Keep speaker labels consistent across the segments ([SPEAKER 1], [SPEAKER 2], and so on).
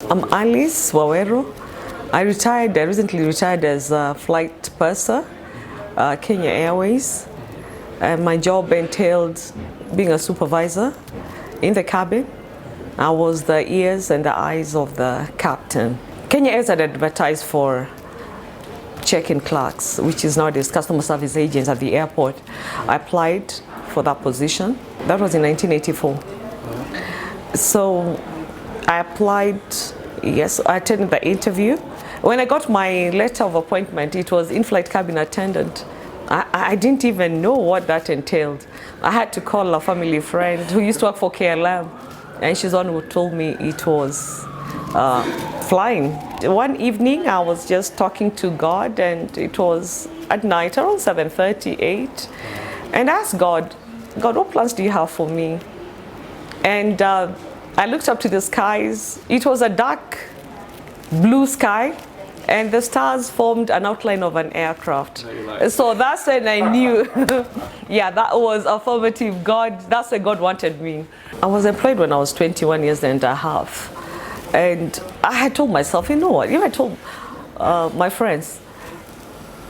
[SPEAKER 1] I'm Alice Wawero. I recently retired as a flight purser, Kenya Airways. And my job entailed being a supervisor in the cabin. I was the ears and the eyes of the captain. Kenya Airways had advertised for check-in clerks, which is nowadays customer service agents at the airport. I applied for that position. That was in 1984. So I applied, yes, I attended the interview. When I got my letter of appointment, it was in-flight cabin attendant. I didn't even know what that entailed. I had to call a family friend who used to work for KLM, and she's the one who told me it was flying. One evening, I was just talking to God, and it was at night, around 7:38, and I asked God, what plans do you have for me? And I looked up to the skies. It was a dark blue sky, and the stars formed an outline of an aircraft. So that's when I knew, yeah, that was affirmative. God, that's where God wanted me. I was employed when I was 21 years and a half. And I had told myself, you know what, even I told my friends,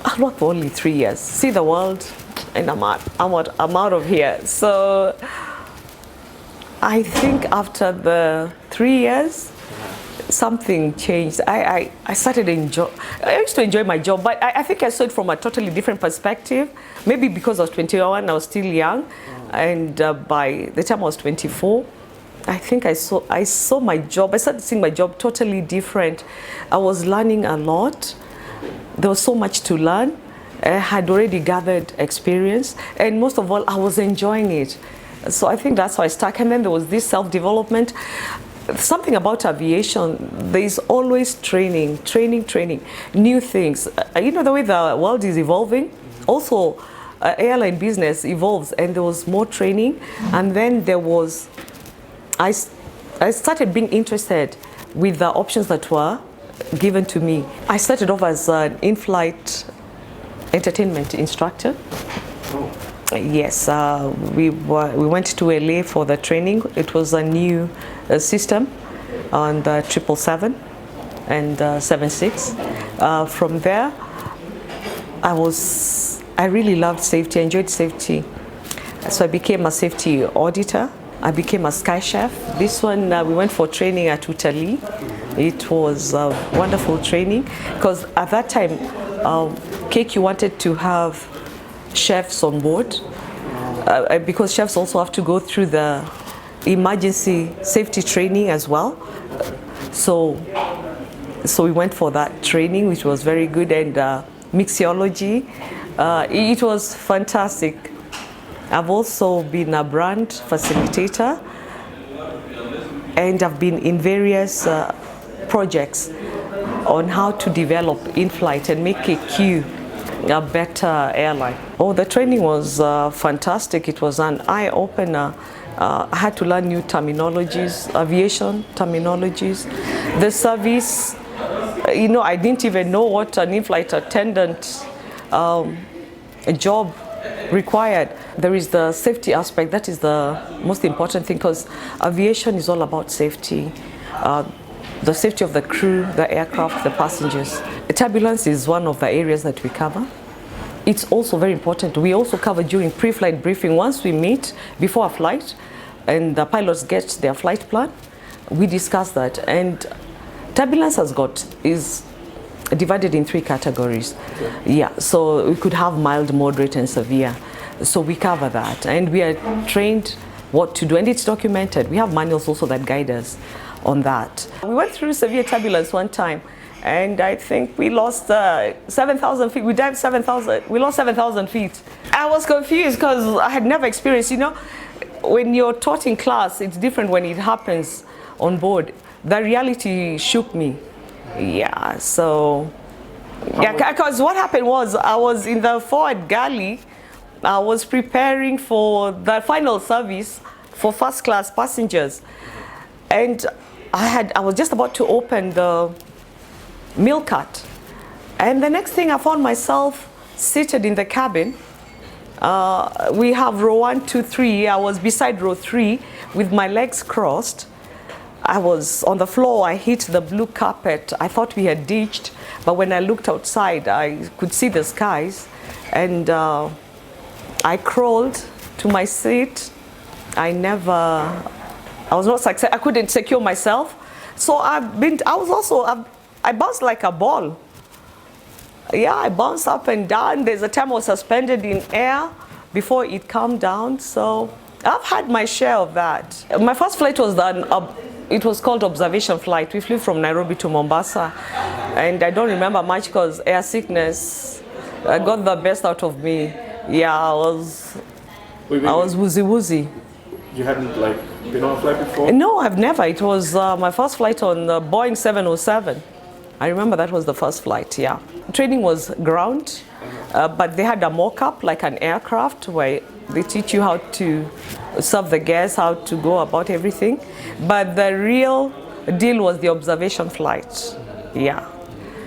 [SPEAKER 1] I'll work for only 3 years, see the world, and I'm out of here. So I think after the 3 years, something changed. I started enjoy. I used to enjoy my job, but I think I saw it from a totally different perspective. Maybe because I was 21, I was still young, and by the time I was 24, I think I saw my job. I started seeing my job totally different. I was learning a lot. There was so much to learn. I had already gathered experience, and most of all, I was enjoying it. So I think that's how I stuck. And then there was this self-development. Something about aviation, there is always training, new things. You know, the way the world is evolving, also airline business evolves, and there was more training. And then there was, I started being interested with the options that were given to me. I started off as an in-flight entertainment instructor. Oh. Yes, we went to LA for the training. It was a new system on the 777 and 76. From there, I really loved safety. I enjoyed safety, so I became a safety auditor. I became a sky chef. This one, we went for training at Italy. It was a wonderful training because at that time, KQ wanted to have chefs on board because chefs also have to go through the emergency safety training as well. So we went for that training, which was very good, and mixology. It was fantastic. I've also been a brand facilitator, and I've been in various projects on how to develop in-flight and make KQ a better airline. Oh, the training was fantastic. It was an eye-opener. I had to learn new terminologies, aviation terminologies. The service, you know, I didn't even know what an in-flight attendant job required. There is the safety aspect. That is the most important thing, because aviation is all about safety. The safety of the crew, the aircraft, the passengers. Turbulence is one of the areas that we cover. It's also very important. We also cover during pre-flight briefing. Once we meet before a flight and the pilots get their flight plan, we discuss that. And turbulence is divided in 3 categories. Okay. Yeah, so we could have mild, moderate, and severe. So we cover that, and we are trained what to do, and it's documented. We have manuals also that guide us on that. We went through severe turbulence one time, and I think we lost 7,000 feet. We dived 7,000. We lost 7,000 feet. I was confused because I had never experienced. You know, when you're taught in class, it's different when it happens on board. The reality shook me. Yeah. So, yeah, because what happened was I was in the forward galley. I was preparing for the final service for first class passengers, and I was just about to open the meal cart, and the next thing I found myself seated in the cabin. We have row 1, 2, 3. I was beside row 3 with my legs crossed. I was on the floor, I hit the blue carpet. I thought we had ditched, but when I looked outside, I could see the skies. And I crawled to my seat. I was not successful. I couldn't secure myself. So I bounced like a ball. Yeah, I bounced up and down. There's a time I was suspended in air before it calmed down. So I've had my share of that. My first flight was it was called observation flight. We flew from Nairobi to Mombasa. And I don't remember much because air sickness got the best out of me. Yeah, I was woozy.
[SPEAKER 2] You hadn't been on a flight before?
[SPEAKER 1] No, I've never. It was my first flight on the Boeing 707. I remember that was the first flight, yeah. Training was ground, but they had a mock-up, like an aircraft, where they teach you how to serve the guests, how to go about everything. But the real deal was the observation flight, yeah.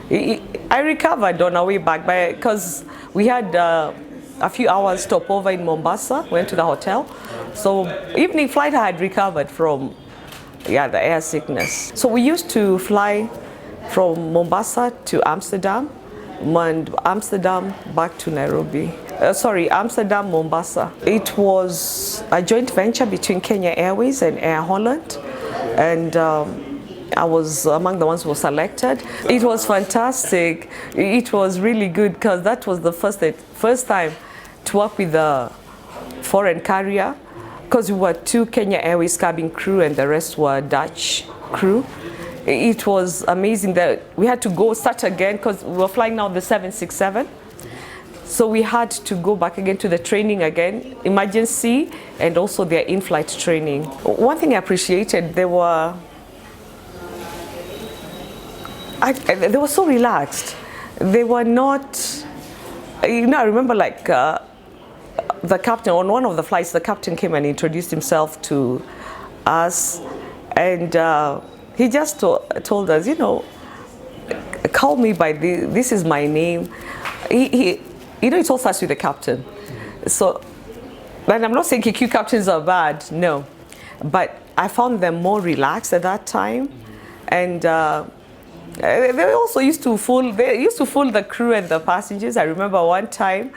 [SPEAKER 1] I recovered on our way back because we had a few hours stopover in Mombasa, went to the hotel. So evening flight I had recovered from the air sickness. So we used to fly from Mombasa to Amsterdam, and Amsterdam back to Nairobi. Amsterdam, Mombasa. It was a joint venture between Kenya Airways and Air Holland, and I was among the ones who were selected. It was fantastic. It was really good because that was the first time to work with a foreign carrier, because we were 2 Kenya Airways cabin crew and the rest were Dutch crew. It was amazing that we had to start again because we were flying now the 767. So we had to go back again to the training again, emergency and also their in-flight training. One thing I appreciated, they were so relaxed. They were not, I remember the captain, on one of the flights, the captain came and introduced himself to us, and he just told us, call me by this is my name. It all starts with the captain. So, and I'm not saying KQ captains are bad, no, but I found them more relaxed at that time, and they also used to fool the crew and the passengers. I remember one time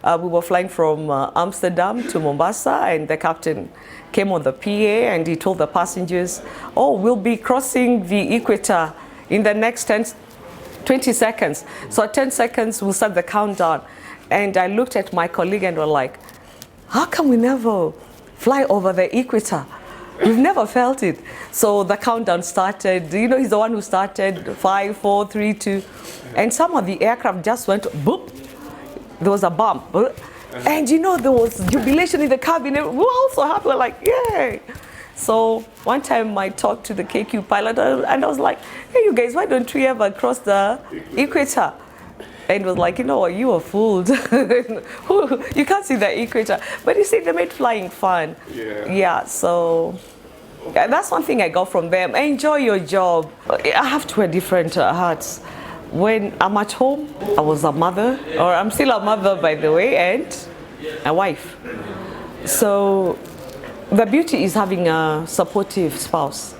[SPEAKER 1] we were flying from Amsterdam to Mombasa, and the captain came on the PA and he told the passengers, oh, we'll be crossing the equator in the next 20 seconds. So at 10 seconds, we'll start the countdown. And I looked at my colleague and were like, how come we never fly over the equator? We've never felt it. So the countdown started. He's the one who started 5, 4, 3, 2. And some of the aircraft just went boop. There was a bump. And there was jubilation in the cabin. We were all so happy. We're like, yay. So one time I talked to the KQ pilot and I was like, hey, you guys, why don't we ever cross the equator? And it was like, you were fooled. You can't see the equator. But you see, they made flying fun. Yeah, so that's one thing I got from them. Enjoy your job. I have to wear different hats. When I'm at home, I was a mother, or I'm still a mother, by the way, and a wife. So the beauty is having a supportive spouse,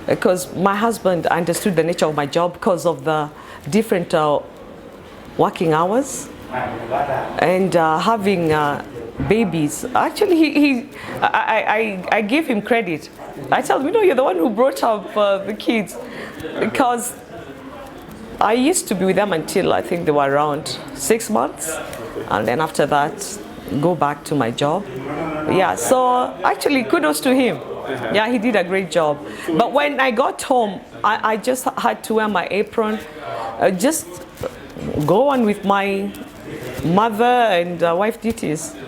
[SPEAKER 1] because my husband understood the nature of my job because of the different working hours and having babies. Actually, I give him credit. I tell him, you're the one who brought up the kids, because I used to be with them until I think they were around 6 months, and then after that, go back to my job. Yeah, so actually kudos to him. Yeah, he did a great job. But when I got home, I just had to wear my apron, just go on with my mother and wife duties.